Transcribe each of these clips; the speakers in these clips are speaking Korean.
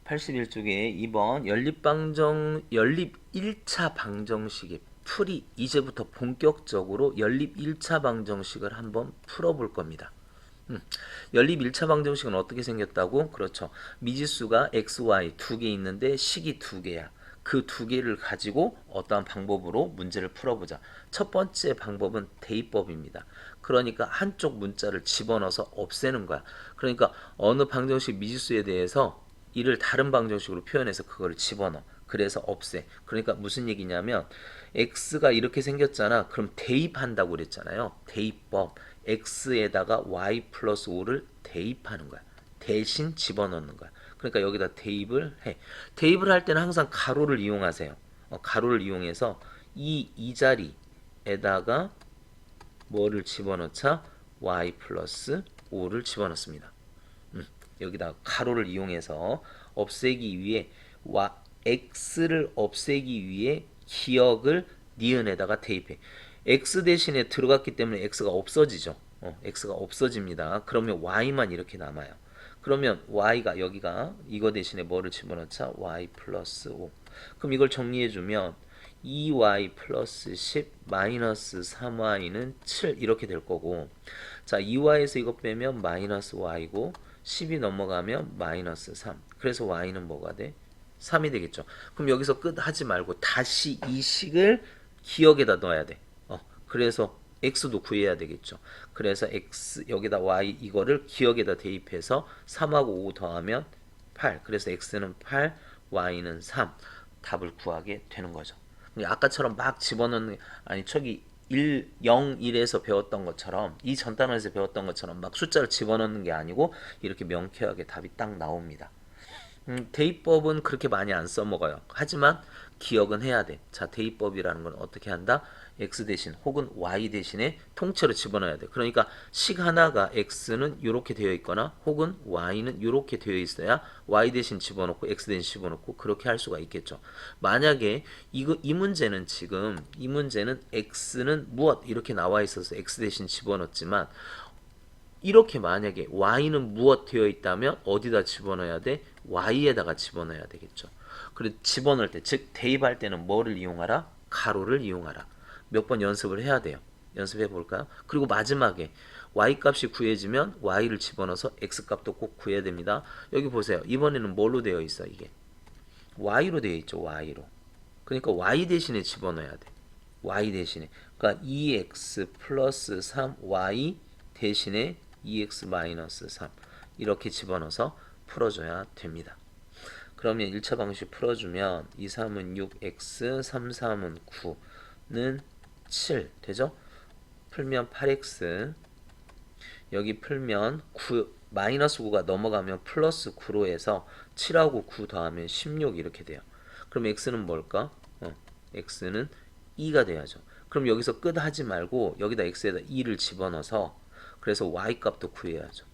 81쪽에 2번 연립 1차 방정식의 풀이 이제부터 본격적으로 연립 1차 방정식을 한번 풀어볼 겁니다. 연립 1차 방정식은 어떻게 생겼다고? 그렇죠. 미지수가 x, y 두 개 있는데 식이 두 개야. 그 두 개를 가지고 어떠한 방법으로 문제를 풀어보자. 첫 번째 방법은 대입법입니다. 그러니까 한쪽 문자를 집어넣어서 없애는 거야. 그러니까 어느 방정식 미지수에 대해서 이를 다른 방정식으로 표현해서 그거를 집어넣어. 그래서 없애. 그러니까 무슨 얘기냐면 x가 이렇게 생겼잖아. 그럼 대입한다고 그랬잖아요. 대입법. x에다가 y 플러스 5를 대입하는 거야. 대신 집어넣는 거야. 그러니까 여기다 대입을 해. 대입을 할 때는 항상 가로를 이용하세요. 가로를 이용해서 이 자리에다가 뭐를 집어넣자? y 플러스 5를 집어넣습니다. 여기다 가로를 이용해서 없애기 위해 x를 없애기 위해 기억을 니은에다가 대입해. x 대신에 들어갔기 때문에 x가 없어지죠. x가 없어집니다. 그러면 y만 이렇게 남아요. 그러면 y가 여기가 이거 대신에 뭐를 집어넣자? y 플러스 5. 그럼 이걸 정리해주면 2y 플러스 10 마이너스 3y는 7 이렇게 될 거고, 자 2y에서 이거 빼면 마이너스 y고 10이 넘어가면 마이너스 3. 그래서 y는 뭐가 돼? 3이 되겠죠. 그럼 여기서 끝 하지 말고 다시 이 식을 기억에다 넣어야 돼. 그래서 x도 구해야 되겠죠. 그래서 x 여기다 y 이거를 기억에다 대입해서 3하고 5 더하면 8. 그래서 x는 8, y는 3. 답을 구하게 되는 거죠. 아까처럼 막 집어넣는 아니 저기 1, 0, 1에서 배웠던 것처럼 이 전 단원에서 배웠던 것처럼 막 숫자를 집어넣는 게 아니고 이렇게 명쾌하게 답이 딱 나옵니다. 대입법은 그렇게 많이 안 써먹어요. 하지만 기억은 해야 돼. 자, 대입법이라는 건 어떻게 한다? x 대신 혹은 y 대신에 통째로 집어넣어야 돼. 그러니까 식 하나가 x는 이렇게 되어 있거나 혹은 y는 이렇게 되어 있어야 y 대신 집어넣고 x 대신 집어넣고 그렇게 할 수가 있겠죠. 만약에 이 문제는 지금 이 문제는 x는 무엇 이렇게 나와 있어서 x 대신 집어넣었지만 이렇게 만약에 y는 무엇 되어 있다면 어디다 집어넣어야 돼? y에다가 집어넣어야 되겠죠. 그리고 집어넣을 때, 즉 대입할 때는 뭐를 이용하라? 가로를 이용하라. 몇 번 연습을 해야 돼요. 연습해 볼까요? 그리고 마지막에 y 값이 구해지면 y를 집어넣어서 x 값도 꼭 구해야 됩니다. 여기 보세요. 이번에는 뭘로 되어 있어 이게? y로 되어 있죠. y로. 그러니까 y 대신에 집어넣어야 돼. y 대신에. 그러니까 2x 플러스 3y 대신에 2x 마이너스 3 이렇게 집어넣어서 풀어줘야 됩니다. 그러면 1차 방식 풀어주면 2, 3은 6x, 3, 3은 9는 7 되죠? 풀면 8x 여기 풀면 9 마이너스 9가 넘어가면 플러스 9로 해서 7하고 9 더하면 16 이렇게 돼요. 그럼 x는 뭘까? x는 2가 돼야죠. 그럼 여기서 끝 하지 말고 여기다 x에다 2를 집어넣어서 그래서 y 값도 구해야죠.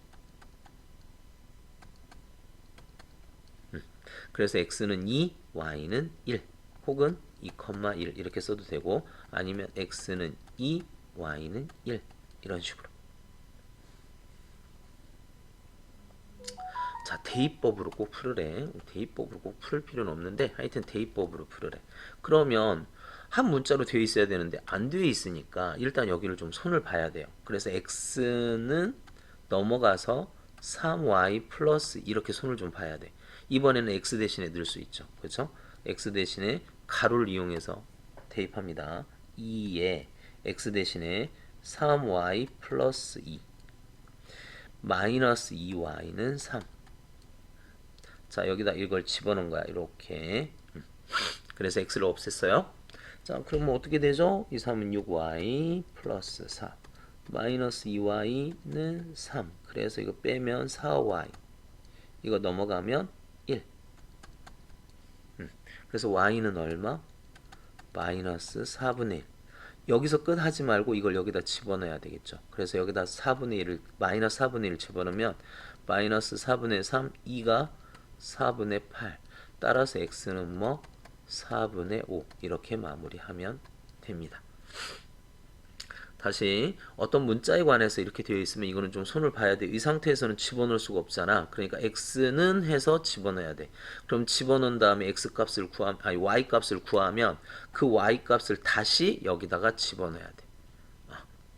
그래서 x는 2, y는 1 혹은 2,1 이렇게 써도 되고 아니면 x는 2, y는 1 이런 식으로. 자, 대입법으로 꼭 풀으래. 대입법으로 꼭 풀 필요는 없는데 하여튼 대입법으로 풀으래. 그러면 한 문자로 되어 있어야 되는데 안 되어 있으니까 일단 여기를 좀 손을 봐야 돼요. 그래서 x는 넘어가서 3y 플러스 이렇게 손을 좀 봐야 돼. 이번에는 x 대신에 넣을 수 있죠. 그렇죠? x 대신에 가로를 이용해서 대입합니다. 2에 x 대신에 3y 플러스 2 마이너스 2y는 3. 자, 여기다 이걸 집어넣은 거야. 이렇게. 그래서 x를 없앴어요. 자, 그럼 뭐 어떻게 되죠? 2, 3은 6y 플러스 4 마이너스 2y는 3. 그래서 이거 빼면 4y 이거 넘어가면 1. 그래서 y는 얼마? 마이너스 4분의 1. 여기서 끝 하지 말고 이걸 여기다 집어넣어야 되겠죠. 그래서 여기다 4분의 1을 마이너스 4분의 1을 집어넣으면 마이너스 4분의 3, 2가 4분의 8. 따라서 x는 뭐? 4분의 5 이렇게 마무리하면 됩니다. 다시 어떤 문자에 관해서 이렇게 되어 있으면 이거는 좀 손을 봐야 돼. 이 상태에서는 집어넣을 수가 없잖아. 그러니까 x는 해서 집어넣어야 돼. 그럼 집어넣은 다음에 x 값을 y 값을 구하면 그 y 값을 다시 여기다가 집어넣어야 돼.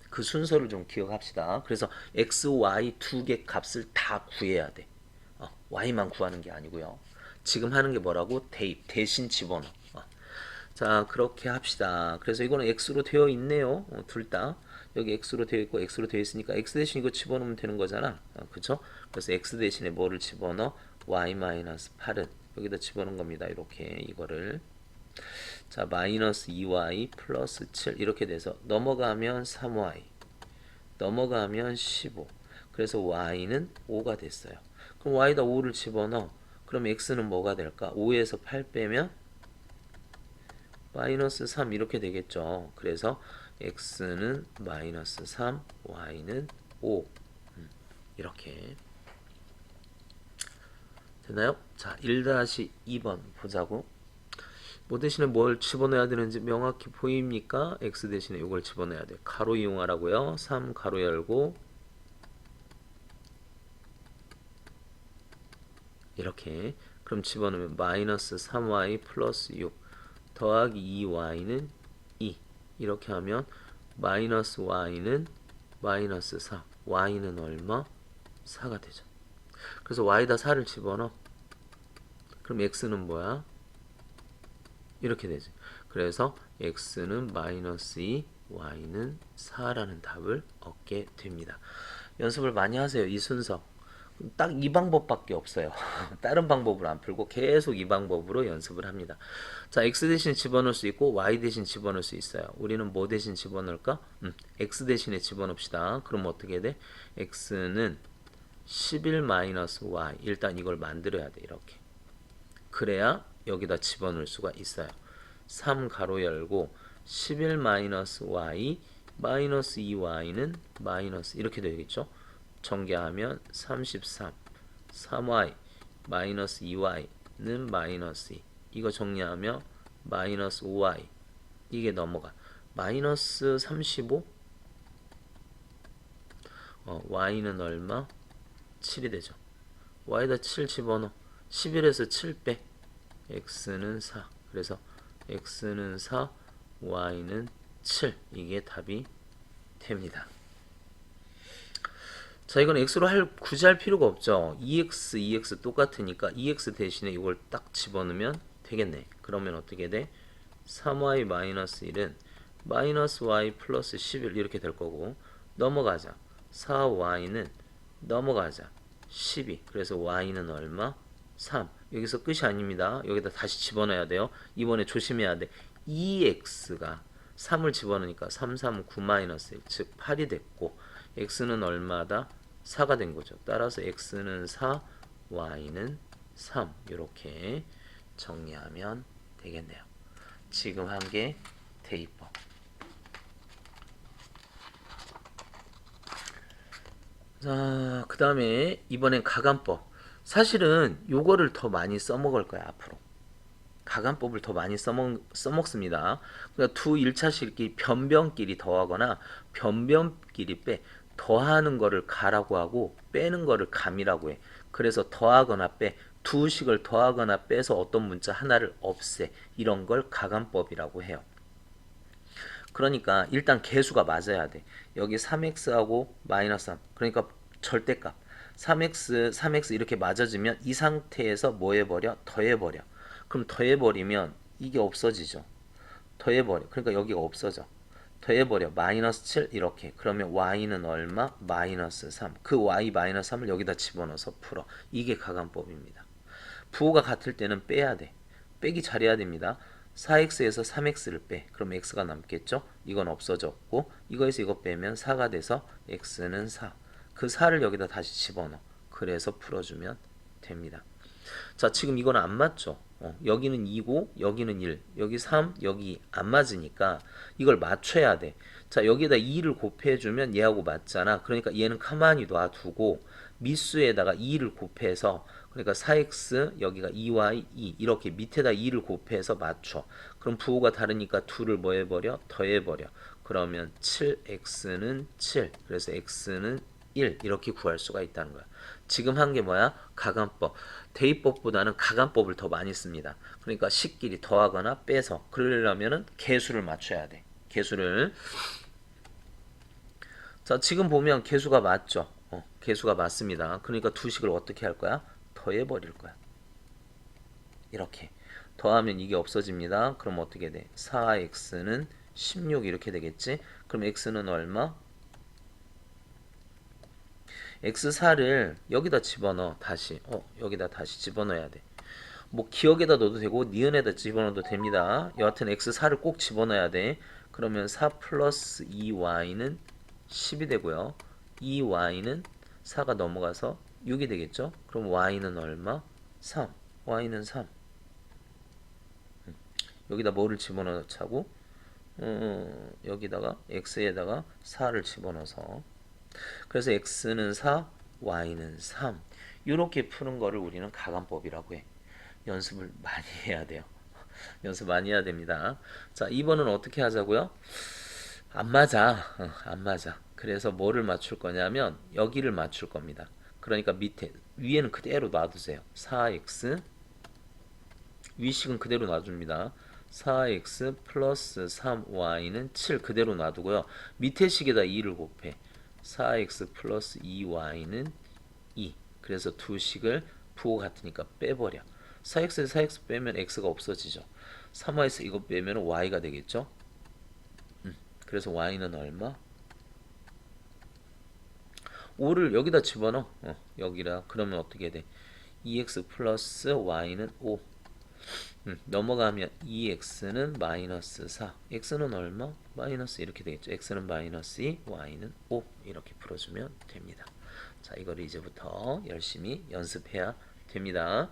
그 순서를 좀 기억합시다. 그래서 x, y 두 개 값을 다 구해야 돼. y만 구하는 게 아니고요. 지금 하는 게 뭐라고? 대입, 대신 집어넣어. 자, 그렇게 합시다. 그래서 이거는 x로 되어 있네요. 둘 다. 여기 x로 되어 있고 x로 되어 있으니까 x 대신 이거 집어넣으면 되는 거잖아. 그쵸? 그래서 x 대신에 뭐를 집어넣어? y-8은 여기다 집어넣은 겁니다. 이렇게 이거를. 자, 마이너스 2y 플러스 7 이렇게 돼서 넘어가면 3y 넘어가면 15. 그래서 y는 5가 됐어요. 그럼 y에다 5를 집어넣어. 그럼 x는 뭐가 될까? 5에서 8 빼면 마이너스 3 이렇게 되겠죠. 그래서 x는 마이너스 3, y는 5. 이렇게 되나요? 자, 1-2번 보자고. 뭐 대신에 뭘 집어넣어야 되는지 명확히 보입니까? x 대신에 이걸 집어넣어야 돼. 가로 이용하라고요. 3 가로 열고 이렇게. 그럼 집어넣으면 마이너스 3y 플러스 6 더하기 2y는 2 이렇게 하면 마이너스 y는 마이너스 4 y는 얼마? 4가 되죠. 그래서 y에다 4를 집어넣어. 그럼 x는 뭐야? 이렇게 되지. 그래서 x는 마이너스 2 y는 4라는 답을 얻게 됩니다. 연습을 많이 하세요. 이 순서. 딱 이 방법밖에 없어요. 다른 방법으로 안 풀고 계속 이 방법으로 연습을 합니다. 자, x 대신 집어넣을 수 있고 y 대신 집어넣을 수 있어요. 우리는 뭐 대신 집어넣을까? x 대신에 집어넣읍시다. 그럼 어떻게 돼? x는 11-y 일단 이걸 만들어야 돼. 이렇게. 그래야 여기다 집어넣을 수가 있어요. 3 가로 열고 11-y 마이너스 2y는 마이너스 이렇게 되겠죠. 전개하면 33 3y 마이너스 2y는 마이너스 2 이거 정리하면 마이너스 5y 이게 넘어가 마이너스 35 y는 얼마? 7이 되죠. y에다 7 집어넣어. 11에서 7 빼. x는 4. 그래서 x는 4, y는 7. 이게 답이 됩니다. 자, 이건 x로 굳이 할 필요가 없죠. 2x, 2x 똑같으니까 2x 대신에 이걸 딱 집어넣으면 되겠네. 그러면 어떻게 돼? 3y 마이너스 1은 마이너스 y 플러스 11 이렇게 될 거고 넘어가자. 4y는 넘어가자. 12. 그래서 y는 얼마? 3. 여기서 끝이 아닙니다. 여기다 다시 집어넣어야 돼요. 이번에 조심해야 돼. 2x가 3을 집어넣으니까 3, 3, 9 마이너스 1, 즉 8이 됐고 x는 얼마다? 4가 된 거죠. 따라서 x는 4, y는 3 이렇게 정리하면 되겠네요. 지금 한 게 대입법. 자, 그 다음에 이번엔 가간법. 사실은 요거를 더 많이 써먹을 거야 앞으로. 가간법을 더 많이 써먹습니다. 그러니까 두 1차식이 변변끼리 더하거나 변변끼리 빼. 더하는 거를 가라고 하고 빼는 거를 감이라고 해. 그래서 더하거나 빼. 두 식을 더하거나 빼서 어떤 문자 하나를 없애. 이런 걸 가간법이라고 해요. 그러니까 일단 개수가 맞아야 돼. 여기 3x하고 마이너스 3. 그러니까 절대값. 3x 이렇게 맞아지면 이 상태에서 뭐 해버려? 더해버려. 그럼 더해버리면 이게 없어지죠. 더해버려. 그러니까 여기가 없어져. 더해버려. 마이너스 7 이렇게. 그러면 y는 얼마? 마이너스 3. 그 y 마이너스 3을 여기다 집어넣어서 풀어. 이게 가간법입니다. 부호가 같을 때는 빼야 돼. 빼기 잘해야 됩니다. 4x에서 3x를 빼. 그럼 x가 남겠죠? 이건 없어졌고 이거에서 이거 빼면 4가 돼서 x는 4. 그 4를 여기다 다시 집어넣어. 그래서 풀어주면 됩니다. 자, 지금 이건 안 맞죠? 여기는 2고 여기는 1, 여기 3, 여기 안 맞으니까 이걸 맞춰야 돼. 자, 여기다 2를 곱해주면 얘하고 맞잖아. 그러니까 얘는 가만히 놔두고 미수에다가 2를 곱해서 그러니까 4x 여기가 2y 2 이렇게 밑에다 2를 곱해서 맞춰. 그럼 부호가 다르니까 2를 뭐 해버려? 더해버려. 그러면 7x는 7. 그래서 x는 1 이렇게 구할 수가 있다는 거야. 지금 한 게 뭐야? 가간법. 대입법보다는 가간법을 더 많이 씁니다. 그러니까 식끼리 더하거나 빼서 그러려면은 개수를 맞춰야 돼. 개수를. 자, 지금 보면 개수가 맞죠? 개수가 맞습니다. 그러니까 두 식을 어떻게 할 거야? 더해 버릴 거야. 이렇게. 더하면 이게 없어집니다. 그럼 어떻게 돼? 4x는 16 이렇게 되겠지? 그럼 x는 얼마? x4를 여기다 집어넣어. 다시. 여기다 다시 집어넣어야 돼. 뭐 기억에다 넣어도 되고 니은에다 집어넣어도 됩니다. 여하튼 x4를 꼭 집어넣어야 돼. 그러면 4 플러스 2y는 10이 되고요. 2y는 4가 넘어가서 6이 되겠죠? 그럼 y는 얼마? 3. y는 3. 여기다 뭐를 집어넣자고? 여기다가 x에다가 4를 집어넣어서 그래서 x는 4, y는 3 이렇게 푸는 거를 우리는 가간법이라고 해. 연습을 많이 해야 돼요. 연습 많이 해야 됩니다. 자, 2번은 어떻게 하자고요? 안 맞아. 안 맞아. 그래서 뭐를 맞출 거냐면 여기를 맞출 겁니다. 그러니까 밑에 위에는 그대로 놔두세요. 4x 위식은 그대로 놔줍니다. 4x 플러스 3y는 7 그대로 놔두고요. 밑에 식에다 2를 곱해. 4x 플러스 2y는 2. 그래서 두 식을 부호 같으니까 빼버려. 4x에서 4x 빼면 x가 없어지죠. 3y에서 이거 빼면 y가 되겠죠. 그래서 y는 얼마? 5를 여기다 집어넣어. 여기라. 그러면 어떻게 돼? 2x 플러스 y는 5. 넘어가면 2x는 마이너스 4. x는 얼마? 마이너스 이렇게 되겠죠. x는 마이너스 2, y는 5. 이렇게 풀어주면 됩니다. 자, 이거를 이제부터 열심히 연습해야 됩니다.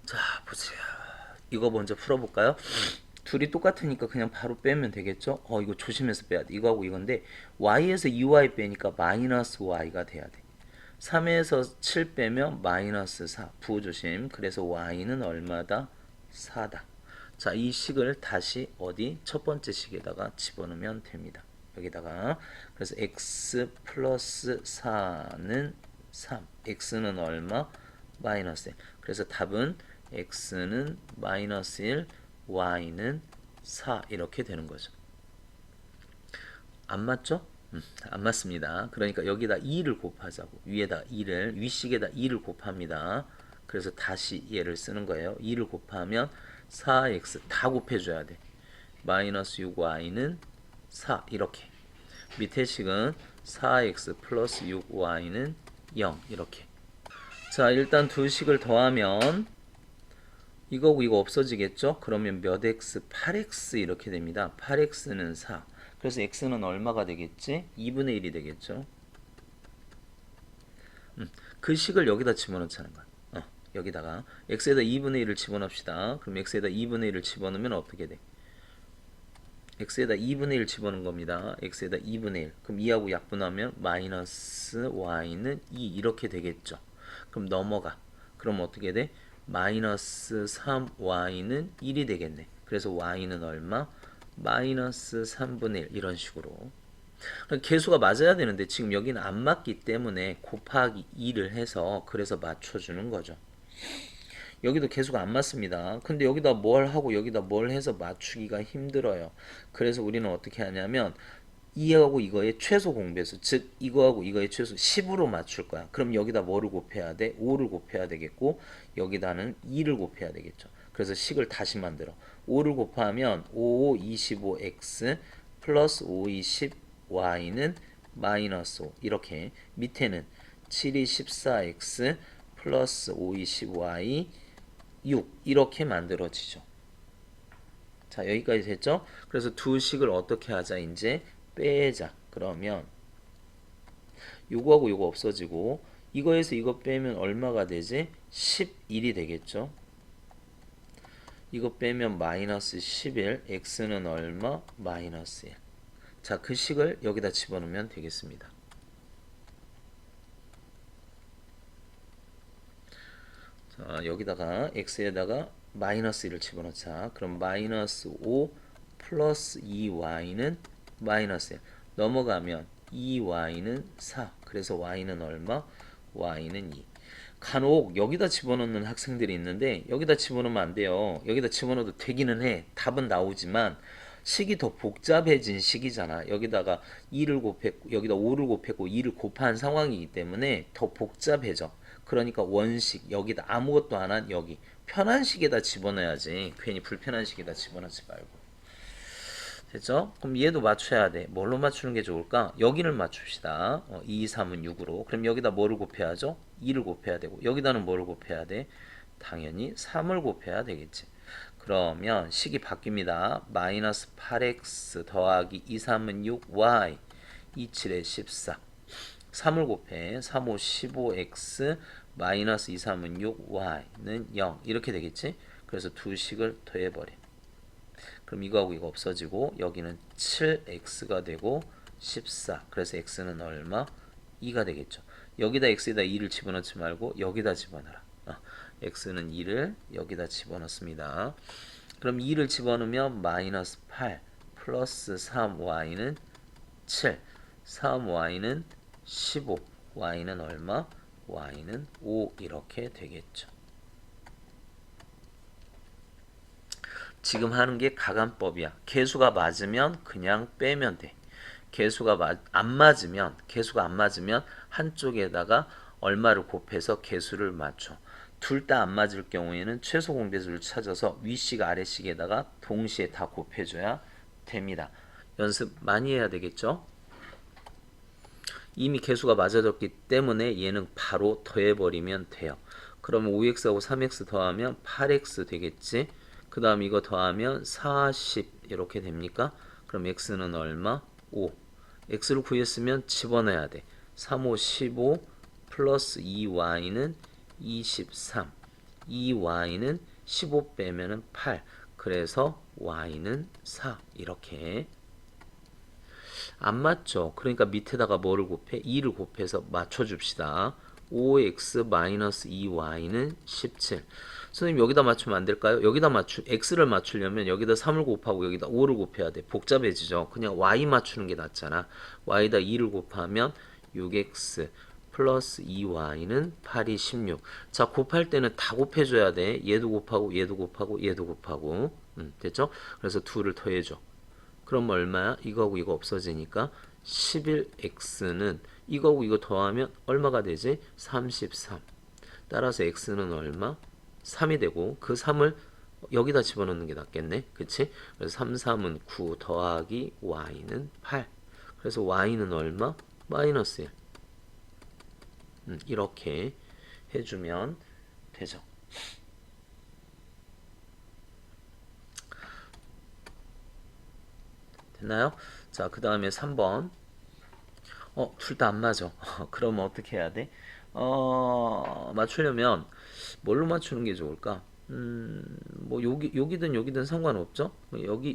자, 보세요. 이거 먼저 풀어볼까요? 둘이 똑같으니까 그냥 바로 빼면 되겠죠? 이거 조심해서 빼야 돼. 이거하고 이건데 y에서 2y 빼니까 마이너스 y가 돼야 돼. 3에서 7 빼면 마이너스 4. 부호 조심. 그래서 y는 얼마다? 4다. 자, 이 식을 다시 어디? 첫 번째 식에다가 집어넣으면 됩니다. 여기다가 그래서 x 플러스 4는 3. x는 얼마? 마이너스 1. 그래서 답은 x는 마이너스 1, y는 4 이렇게 되는 거죠. 안 맞죠? 안 맞습니다. 그러니까 여기다 2를 곱하자고. 위에다 2를 위식에다 2를 곱합니다. 그래서 다시 얘를 쓰는 거예요. 2를 곱하면 4x 다 곱해줘야 돼. 마이너스 6y는 4 이렇게. 밑에 식은 4x 플러스 6y는 0 이렇게. 자, 일단 두 식을 더하면 이거고 이거 없어지겠죠? 그러면 몇 x? 8x 이렇게 됩니다. 8x는 4. 그래서 x는 얼마가 되겠지? 2분의 1이 되겠죠? 그 식을 여기다 집어넣자는 거야. 여기다가 x에다 2분의 1을 집어넣읍시다. 그럼 x에다 2분의 1을 집어넣으면 어떻게 돼? x에다 2분의 1 집어넣은 겁니다. x에다 2분의 1. 그럼 2하고 약분하면 마이너스 y는 2 이렇게 되겠죠. 그럼 넘어가. 그럼 어떻게 돼? 마이너스 3y는 1이 되겠네. 그래서 y는 얼마? 마이너스 3분의 1 이런 식으로. 개수가 맞아야 되는데 지금 여기는 안 맞기 때문에 곱하기 2를 해서 그래서 맞춰주는 거죠. 여기도 개수가 안 맞습니다. 근데 여기다 뭘 하고 여기다 뭘 해서 맞추기가 힘들어요. 그래서 우리는 어떻게 하냐면 이하고 이거의 최소 공배수, 즉 이거하고 이거의 최소 10으로 맞출 거야. 그럼 여기다 뭐를 곱해야 돼? 5를 곱해야 되겠고 여기다는 2를 곱해야 되겠죠. 그래서 식을 다시 만들어. 5를 곱하면 5, 25x 플러스 5, 20y는 마이너스 5 이렇게. 밑에는 7, 14x 플러스 5, 20y 6 이렇게 만들어지죠. 자, 여기까지 됐죠? 그래서 두 식을 어떻게 하자? 이제 빼자. 그러면 요거하고 요거 없어지고 이거에서 이거 빼면 얼마가 되지? 11이 되겠죠? 이거 빼면 마이너스 11, x는 얼마? 마이너스 1. 자, 그 식을 여기다 집어넣으면 되겠습니다. 자, 여기다가 x에다가 마이너스 1을 집어넣자. 그럼 마이너스 5 플러스 2y는 마이너스 1. 넘어가면 2y는 4. 그래서 y는 얼마? y는 2. 간혹 여기다 집어넣는 학생들이 있는데 여기다 집어넣으면 안 돼요. 여기다 집어넣어도 되기는 해. 답은 나오지만 식이 더 복잡해진 식이잖아. 여기다가 2를 곱했고 여기다 5를 곱했고 2를 곱한 상황이기 때문에 더 복잡해져. 그러니까 원식 여기다 아무것도 안 한 여기 편한 식에다 집어넣어야지. 괜히 불편한 식에다 집어넣지 말고. 됐죠? 그럼 얘도 맞춰야 돼. 뭘로 맞추는 게 좋을까? 여기를 맞춥시다. 2, 3은 6으로. 그럼 여기다 뭐를 곱해야죠? 2를 곱해야 되고 여기다는 뭐를 곱해야 돼? 당연히 3을 곱해야 되겠지. 그러면 식이 바뀝니다. 마이너스 8x 더하기 2, 3은 6y 2, 7에 14 3을 곱해 3, 5, 15x 마이너스 2, 3은 6y는 0 이렇게 되겠지. 그래서 두 식을 더해버려. 그럼 이거하고 이거 없어지고 여기는 7x가 되고 14 그래서 x는 얼마? 2가 되겠죠. 여기다 x에다 2를 집어넣지 말고 여기다 집어넣어라. x는 2를 여기다 집어넣습니다. 그럼 2를 집어넣으면 마이너스 8 플러스 3y는 7 3y는 15 y는 얼마? y는 5 이렇게 되겠죠. 지금 하는 게 가간법이야. 개수가 맞으면 그냥 빼면 돼. 개수가 안 맞으면 한쪽에다가 얼마를 곱해서 개수를 맞춰. 둘 다 안 맞을 경우에는 최소 공배수를 찾아서 위식 아래식에다가 동시에 다 곱해줘야 됩니다. 연습 많이 해야 되겠죠? 이미 개수가 맞아졌기 때문에 얘는 바로 더해버리면 돼요. 그러면 5x하고 3x 더하면 8x 되겠지? 그 다음 이거 더하면 40 이렇게 됩니까? 그럼 x는 얼마? 5. x를 구했으면 집어넣어야 돼. 3, 5, 15 플러스 2y는 23. 2y는 15 빼면은 8. 그래서 y는 4. 이렇게. 안 맞죠? 그러니까 밑에다가 뭐를 곱해? 2를 곱해서 맞춰줍시다. 5x-2y는 17. 선생님 여기다 맞추면 안 될까요? x를 맞추려면 여기다 3을 곱하고 여기다 5를 곱해야 돼. 복잡해지죠. 그냥 y 맞추는 게 낫잖아. y에다 2를 곱하면 6x 플러스 2y는 8이 16. 자, 곱할 때는 다 곱해줘야 돼. 얘도 곱하고 얘도 곱하고 얘도 곱하고. 됐죠? 그래서 2를 더해줘. 그럼 얼마야? 이거하고 이거 없어지니까 11x는 이거하고 이거 더하면 얼마가 되지? 33. 따라서 x는 얼마? 3이 되고 그 3을 여기다 집어넣는 게 낫겠네. 그치? 그래서 3, 3은 9 더하기 y는 8. 그래서 y는 얼마? 마이너스 1. 이렇게 해주면 되죠. 됐나요? 자, 그 다음에 3번. 둘 다 안 맞아. 그러면 어떻게 해야 돼? 맞추려면 뭘로 맞추는 게 좋을까? 뭐 여기든 상관없죠.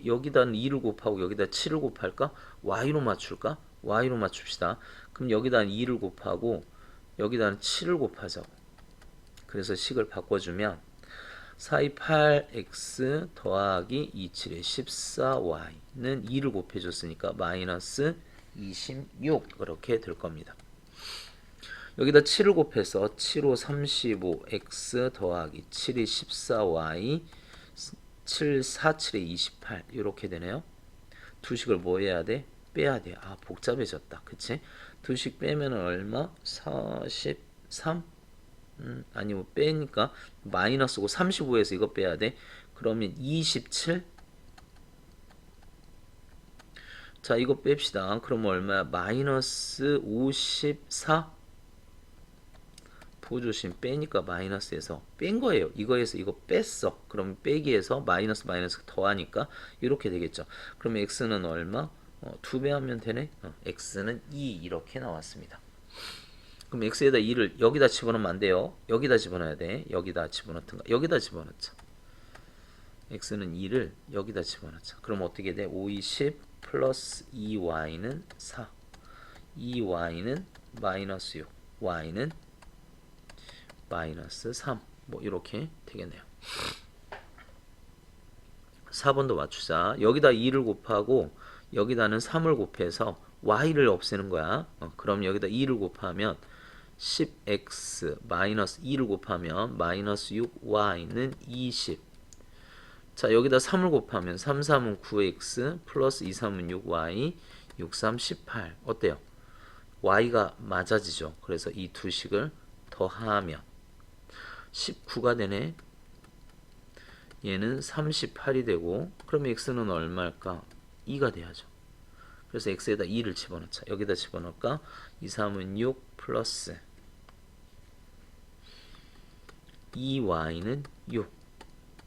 여기다 2를 곱하고 여기다 7을 곱할까? y로 맞출까? y로 맞춥시다. 그럼 여기다 2를 곱하고 여기다 7을 곱하자고. 그래서 식을 바꿔주면 428x 더하기 27의 14y는 2를 곱해줬으니까 마이너스 26 이렇게 될 겁니다. 여기다 7을 곱해서 7, 5, 35 x 더하기 7이 14y 7, 4, 7에 28 이렇게 되네요. 두 식을 뭐 해야 돼? 빼야 돼. 아, 복잡해졌다. 그치? 두 식 빼면 얼마? 43? 아니면 빼니까 마이너스고 35에서 이거 빼야 돼. 그러면 27? 자, 이거 뺍시다. 그러면 얼마야? 마이너스 54? 보조심 빼니까 마이너스에서 뺀 거예요. 이거에서 이거 뺐어. 그럼 빼기에서 마이너스 더하니까 이렇게 되겠죠. 그럼 x는 얼마? 2배 하면 되네. x는 2 이렇게 나왔습니다. 그럼 x에다 2를 여기다 집어넣으면 안 돼요. 여기다 집어넣어야 돼. 여기다 집어넣든가. 여기다 집어넣자. x는 2를 여기다 집어넣자. 그럼 어떻게 돼? 5, 20 플러스 2y는 4. 2y는 마이너스 6. y는 마이너스 3. 뭐 이렇게 되겠네요. 4번도 맞추자. 여기다 2를 곱하고 여기다는 3을 곱해서 y를 없애는 거야. 그럼 여기다 2를 곱하면 10x 마이너스 2를 곱하면 마이너스 6y는 20. 자, 여기다 3을 곱하면 3, 3은 9x 플러스 2, 3은 6y 6, 3, 18. 어때요? y가 맞아지죠. 그래서 이 두 식을 더하면 19가 되네. 얘는 38이 되고 그럼 x는 얼마일까? 2가 돼야죠. 그래서 x에다 2를 집어넣자. 여기다 집어넣을까? 2, 3은 6 플러스 2y는 6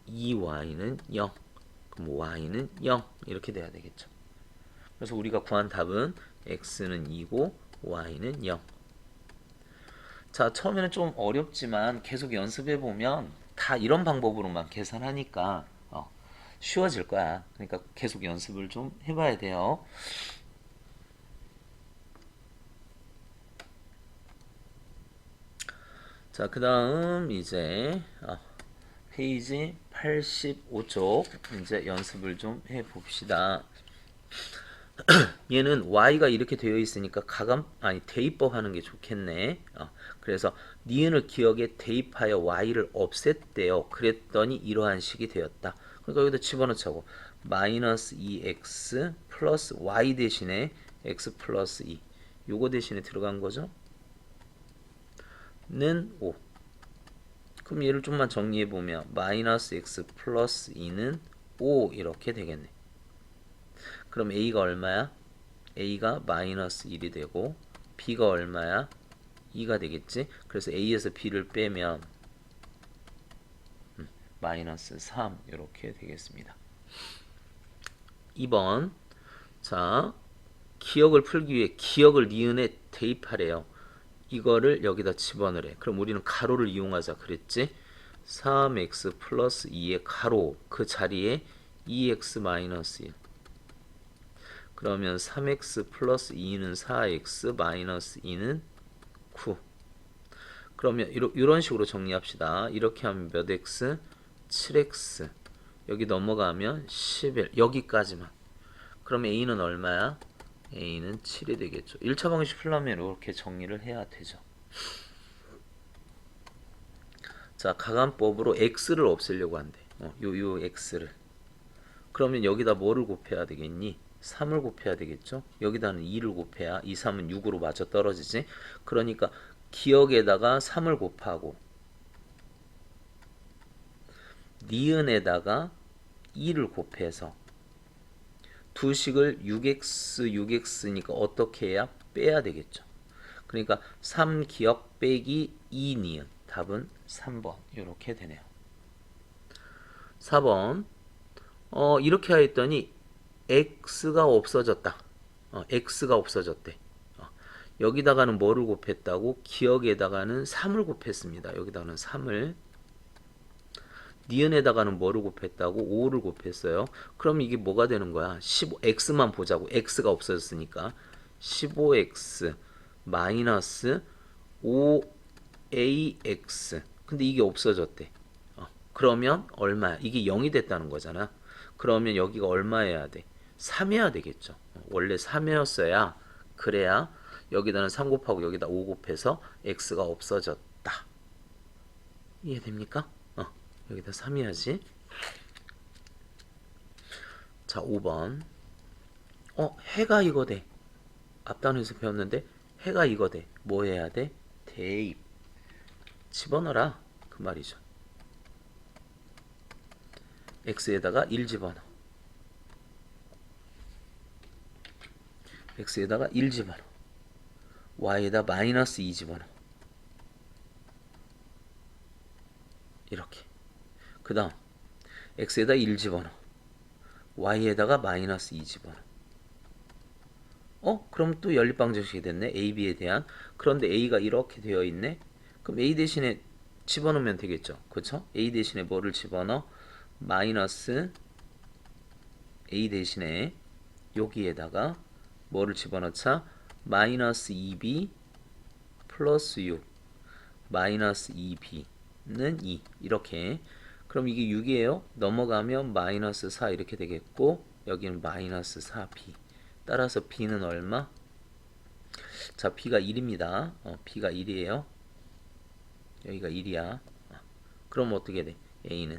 2y는 0 그럼 y는 0 이렇게 돼야 되겠죠. 그래서 우리가 구한 답은 x는 2고 y는 0. 자, 처음에는 좀 어렵지만 계속 연습해 보면 다 이런 방법으로만 계산하니까 쉬워질 거야. 그러니까 계속 연습을 좀 해봐야 돼요. 자, 그 다음 이제 페이지 85쪽 이제 연습을 좀 해봅시다. 얘는 y가 이렇게 되어 있으니까 대입법 하는 게 좋겠네. 그래서 니은을 기억에 대입하여 y를 없앴대요. 그랬더니 이러한 식이 되었다. 그러니까 여기다 집어넣자고. 마이너스 2x 플러스 y 대신에 x 플러스 2 요거 대신에 들어간 거죠. 는 5. 그럼 얘를 좀만 정리해 보면 마이너스 x 플러스 2는 5 이렇게 되겠네. 그럼 a가 얼마야? a가 마이너스 1이 되고 b가 얼마야? 2가 되겠지? 그래서 a에서 b를 빼면 마이너스 3 이렇게 되겠습니다. 2번 자 기억을 풀기 위해 기억을 니은에 대입하래요. 이거를 여기다 집어넣으래. 그럼 우리는 가로를 이용하자 그랬지? 3x 플러스 2의 가로 그 자리에 2x 마이너스 1 그러면 3x 플러스 2는 4x 마이너스 2는 9. 그러면 이런 식으로 정리합시다. 이렇게 하면 몇 x? 7x. 여기 넘어가면 11. 여기까지만. 그럼 a는 얼마야? a는 7이 되겠죠. 1차 방식 풀려면 이렇게 정리를 해야 되죠. 자, 가간법으로 x를 없애려고 한대. 요 x를. 그러면 여기다 뭐를 곱해야 되겠니? 3을 곱해야 되겠죠. 여기다는 2를 곱해야 2, 3은 6으로 맞아 떨어지지. 그러니까 기억에다가 3을 곱하고 니은에다가 2를 곱해서 두 식을 6x, 6x니까 어떻게 해야? 빼야 되겠죠. 그러니까 3 기억 빼기 2 니은. 답은 3번 이렇게 되네요. 4번 이렇게 하였더니 x가 없어졌다. x가 없어졌대. 여기다가는 뭐를 곱했다고? 기억에다가는 3을 곱했습니다. 여기다가는 3을. 니은에다가는 뭐를 곱했다고? 5를 곱했어요. 그럼 이게 뭐가 되는 거야? 15x만 보자고. x가 없어졌으니까 15x 마이너스 5ax. 근데 이게 없어졌대. 그러면 얼마야? 이게 0이 됐다는 거잖아. 그러면 여기가 얼마여야 돼? 3이어야 되겠죠. 원래 3이었어야 그래야 여기다는 3 곱하고 여기다 5 곱해서 x가 없어졌다. 이해됩니까? 여기다 3이야지. 자, 5번. 해가 이거 돼. 앞단에서 배웠는데 해가 이거 돼. 뭐 해야 돼? 대입. 집어넣어라. 그 말이죠. x에다가 1 집어넣어. x에다가 1 집어넣어. y에다 마이너스 2 집어넣어. 이렇게. 그 다음 x에다 1 집어넣어. y에다가 마이너스 2 집어넣어. 그럼 또 연립방정식이 됐네. a, b에 대한. 그런데 a가 이렇게 되어 있네. 그럼 a 대신에 집어넣으면 되겠죠. 그렇죠? a 대신에 뭐를 집어넣어? 마이너스 a 대신에 여기에다가 뭐를 집어넣자? 마이너스 2b 플러스 6 마이너스 2b는 2 이렇게. 그럼 이게 6이에요. 넘어가면 마이너스 4 이렇게 되겠고 여기는 마이너스 4b. 따라서 b는 얼마? 자, b가 1입니다. b가 1이에요. 여기가 1이야. 그럼 어떻게 돼? a는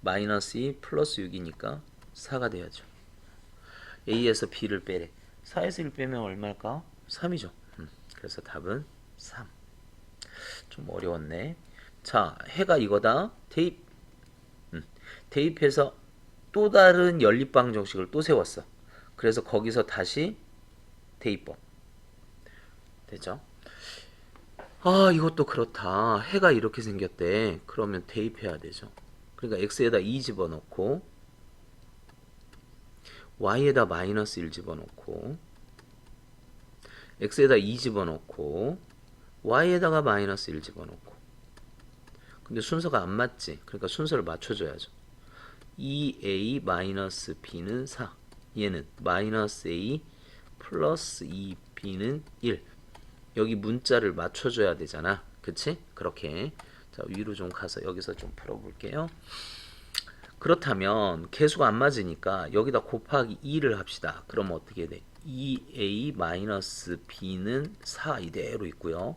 마이너스 2 플러스 6이니까 4가 돼야죠. a에서 b를 빼래. 4에서 1 빼면 얼마일까? 3이죠. 그래서 답은 3. 좀 어려웠네. 자, 해가 이거다. 대입. 대입해서 또 다른 연립방 정식을 또 세웠어. 그래서 거기서 다시 대입법. 되죠? 아, 이것도 그렇다. 해가 이렇게 생겼대. 그러면 대입해야 되죠. 그러니까 x에다 2 집어넣고 y에다 마이너스 1 집어넣고 x에다 2 집어넣고 y에다가 마이너스 1 집어넣고. 근데 순서가 안 맞지. 그러니까 순서를 맞춰줘야죠. 2a 마이너스 b는 4. 얘는 마이너스 a 플러스 2b는 1. 여기 문자를 맞춰줘야 되잖아. 그치? 그렇게. 자, 위로 좀 가서 여기서 좀 풀어볼게요. 그렇다면 개수가 안 맞으니까 여기다 곱하기 2를 합시다. 그럼 어떻게 돼? 2a 마이너스 b는 4 이대로 있고요.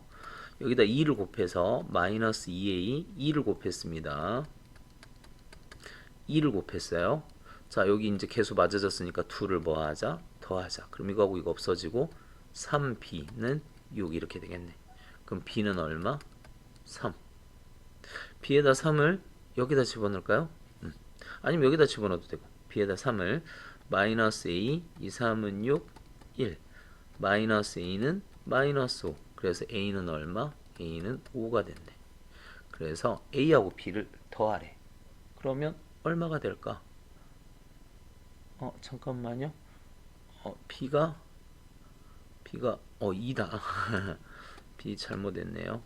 여기다 2를 곱해서 마이너스 2a 2를 곱했습니다. 2를 곱했어요. 자, 여기 이제 개수 맞아졌으니까 2를 뭐 하자? 더하자. 그럼 이거하고 이거 없어지고 3b는 6 이렇게 되겠네. 그럼 b는 얼마? 3. b에다 3을 여기다 집어넣을까요? 아니면 여기다 집어넣어도 되고. b에다 3을 마이너스 a 2, 3은 6, 1. 마이너스 a는 마이너스 5. 그래서 a는 얼마? a는 5가 됐네. 그래서 a하고 b를 더하래. 그러면 얼마가 될까? 잠깐만요. b가 2다. b 잘못했네요.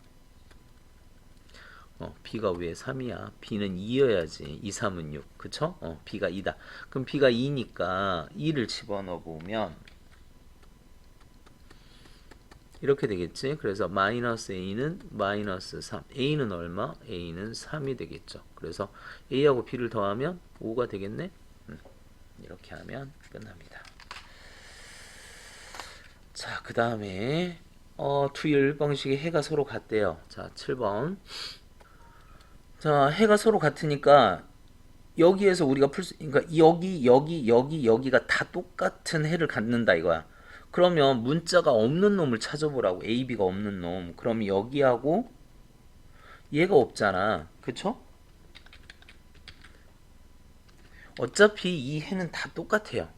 b가 왜 3이야? b는 2여야지. 2, 3은 6. 그쵸? b가 2다. 그럼 b가 2니까 2를 집어넣어 보면 이렇게 되겠지. 그래서 마이너스 a는 마이너스 3. a는 얼마? a는 3이 되겠죠. 그래서 a하고 b를 더하면 5가 되겠네. 이렇게 하면 끝납니다. 자, 그 다음에 두 연립방식의 해가 서로 같대요. 자, 7번. 자, 해가 서로 같으니까 여기에서 우리가 그러니까 여기가 다 똑같은 해를 갖는다 이거야. 그러면 문자가 없는 놈을 찾아보라고. A, B가 없는 놈. 그럼 여기하고 얘가 없잖아. 그쵸? 어차피 이 해는 다 똑같아요.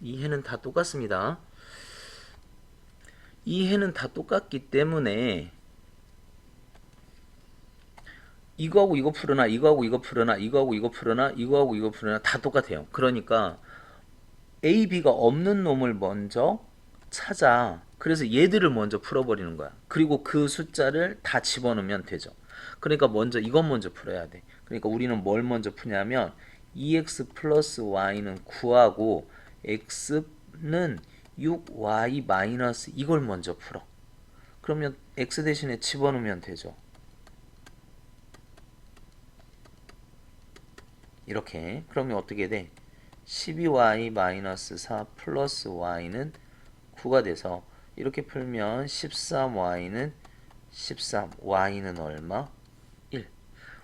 이 해는 다 똑같습니다. 이 해는 다 똑같기 때문에 이거하고 이거 풀으나 이거하고 이거 풀으나 이거하고 이거 풀으나 이거하고 이거 풀으나 다 똑같아요. 그러니까 A, B가 없는 놈을 먼저 찾아. 그래서 얘들을 먼저 풀어버리는 거야. 그리고 그 숫자를 다 집어넣으면 되죠. 그러니까 먼저 이건 먼저 풀어야 돼. 그러니까 우리는 뭘 먼저 푸냐면 2x 플러스 y는 9하고 x는 6y 마이너스 이걸 먼저 풀어. 그러면 x 대신에 집어넣으면 되죠. 이렇게. 그러면 어떻게 돼? 12y 마이너스 4 플러스 y는 9가 돼서 이렇게 풀면 13y는 13, y는 얼마? 1.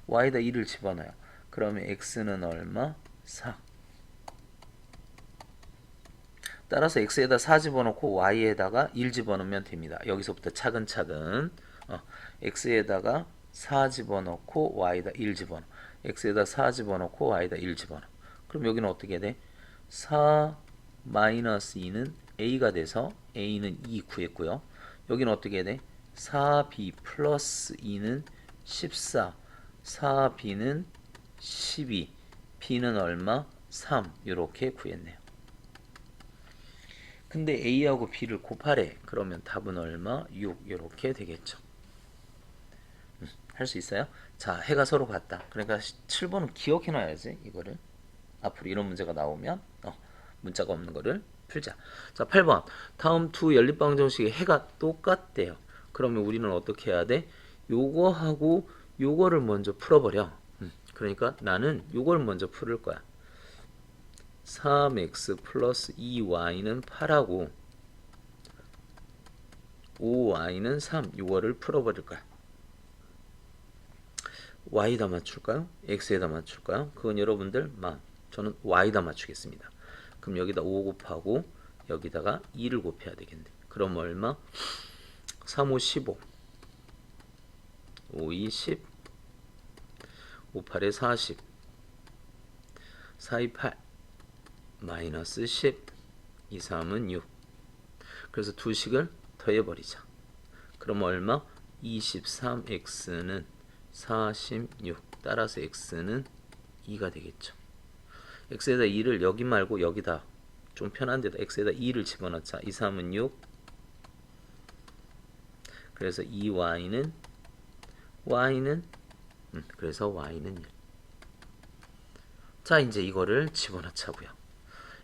y에다 1을 집어넣어요. 그러면 x는 얼마? 4. 따라서 x에다 4 집어넣고 y에다가 1 집어넣으면 됩니다. 여기서부터 차근차근 x에다가 4 집어넣고 y에다 1 집어넣어. x에다 4 집어넣고 y에다 1 집어넣어. 그럼 여기는 어떻게 돼? 4 마이너스 2는 a가 돼서 a는 2 구했고요. 여기는 어떻게 돼? 4b 플러스 2는 14. 4b는 12. b는 얼마? 3. 이렇게 구했네요. 근데 a하고 b를 곱하래. 그러면 답은 얼마? 6. 이렇게 되겠죠. 할 수 있어요? 자, 해가 서로 같다. 그러니까 7번은 기억해 놔야지. 이거를. 앞으로 이런 문제가 나오면 문자가 없는 거를 풀자. 자, 8번. 다음 두 연립방정식의 해가 똑같대요. 그러면 우리는 어떻게 해야 돼? 요거하고 요거를 먼저 풀어버려. 그러니까 나는 요걸 먼저 풀을 거야. 3x 플러스 2y는 8하고 5y는 3. 요거를 풀어버릴 거야. y에다 맞출까요? x에다 맞출까요? 그건 여러분들 마음. 저는 y에다 맞추겠습니다. 그럼 여기다 5 곱하고 여기다가 2를 곱해야 되겠네. 그럼 얼마? 3, 5, 15 5, 2, 10 5, 8에 40 4, 2, 8 마이너스 10 2, 3은 6. 그래서 두 식을 더해버리자. 그럼 얼마? 23x는 46. 따라서 x는 2가 되겠죠. x에다 2를 여기 말고 여기다 좀 편한 데다 x에다 2를 집어넣자. 2, 3은 6. 그래서 2y는 그래서 y는 1. 자, 이제 이거를 집어넣자고요.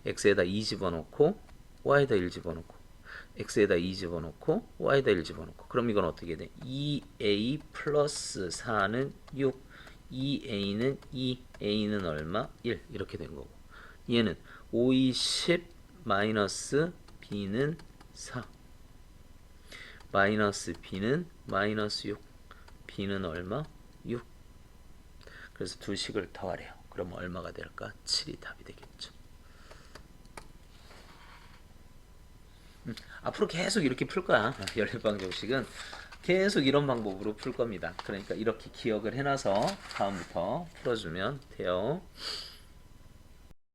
x에다 2 집어넣고 y에다 1 집어넣고 x에다 2 집어넣고 y에다 1 집어넣고 그럼 이건 어떻게 돼? 2a 플러스 4는 6 2a는 2 a는 얼마? 1 이렇게 된 거고 얘는 5, 2, 10 마이너스 b는 4 마이너스 b는 마이너스 6 b는 얼마? 6. 그래서 두 식을 더하래요. 그럼 얼마가 될까? 7이 답이 되겠죠. 앞으로 계속 이렇게 풀 거야. 연립방정식은 계속 이런 방법으로 풀 겁니다. 그러니까 이렇게 기억을 해놔서 다음부터 풀어주면 돼요.